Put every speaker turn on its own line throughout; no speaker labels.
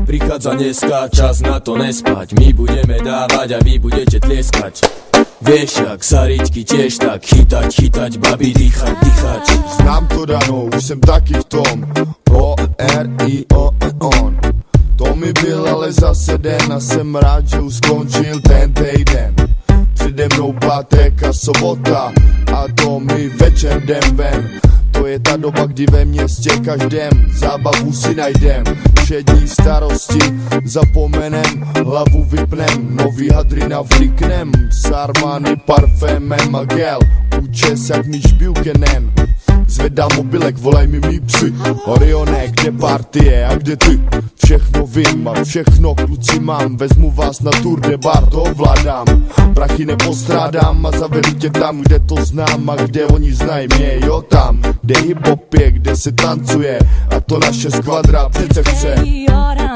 prichádza dneska, čas na to nespať. My budeme dávať a vy budete tlieskať. Vieš, jak sa riťky tiež tak chytať, babi, dýchať.
Znám to Dano, už jsem taky v tom O-R-I-O-N. To mi byl ale zase den a jsem rád, že už skončil ten týden. Přede mnou pátek a sobota a to mi večer jdem ven. To je ta doba, kdy ve městě každém zábavu si najdem. Všední starosti zapomenem, hlavu vypnem, nový hadry navliknem, s Armani parfémem a gel, účes jak Mitch Buchanan. Zvedám mobilek, volaj mi mý psy. Orione, kde partie a kde ty? Všechno vím a všechno kluci mám. Vezmu vás na tour de bar, to ovládám. Prachy nepostrádám a zavedu tě tam, kde to znám a kde oni znají mě. Jo tam, kde hip-hop je, kde se tancuje a to naše skvadra přece chce.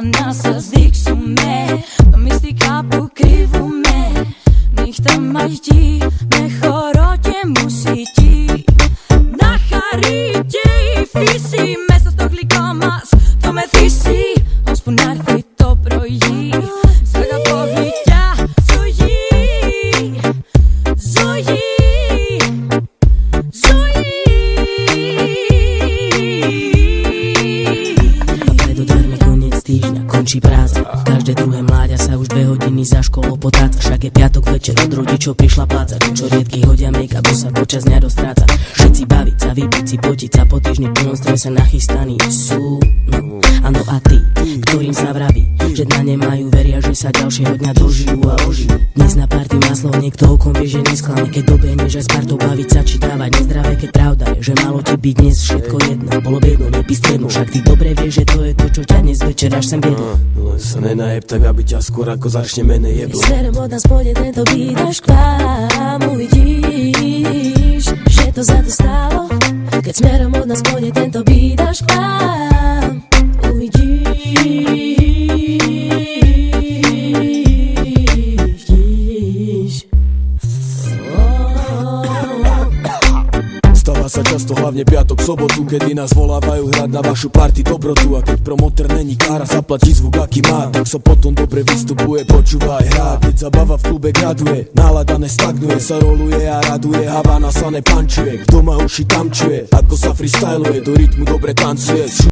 Nás ziksume, to misli kapu krivu me. Nichta majdi, mehorotje musí ti. Na charite i fisi, mesta stokli kamas, to me fisi. Hospodár ty to projí, zaga pohyťa, zojí.
Končí práca, každé druhé mláďa sa už 2 hodiny za školou potáca. Však je piatok večer, od rodičov prišla pláca. Čo riedky hodia make-up, bo sa počas dňa dostráca. Všetci baviť sa, vypiť si, potiť sa, po týždni plnom strese nachystaní sú. No, áno a ty, ktorým sa vraví, že dňa nemajú, veria, že sa ďalšieho dňa dožijú a ožijú. Dnes na party má slovo, niekto okom vie, že nesklame. Keď dobehneš aj s partou baviť sa či dávať nezdravé, keď pravda je, že malo ti byť dnes všetko jedno. Bolo by jedno, nepísť jedno, však ty dobre vieš, že to je to, čo ťa dnes večer až sem viedlo.
No sa nenajeb tak, aby ťa skôr ako začne mene jeblo.
Smerom od nás pôjde tento beat až k vám. Uvidíš, že to za to stálo. Keď smerom od nás pôjde tento beat až k vám. Uvidíš.
Stáva sa často, hlavne piatok, sobotu, kedy nás volávajú hrať na vašu party dobrotu. A keď promoter není kára, zaplatí zvuk aký má, tak sa potom dobre vystupuje, počúva aj hrá. Keď zabava v klube graduje, nálada nestagnuje, sa roluje a raduje, Havana sa nepančuje. Kto má uši tam čuje, ako sa freestyluje, do rytmu dobre tancuje.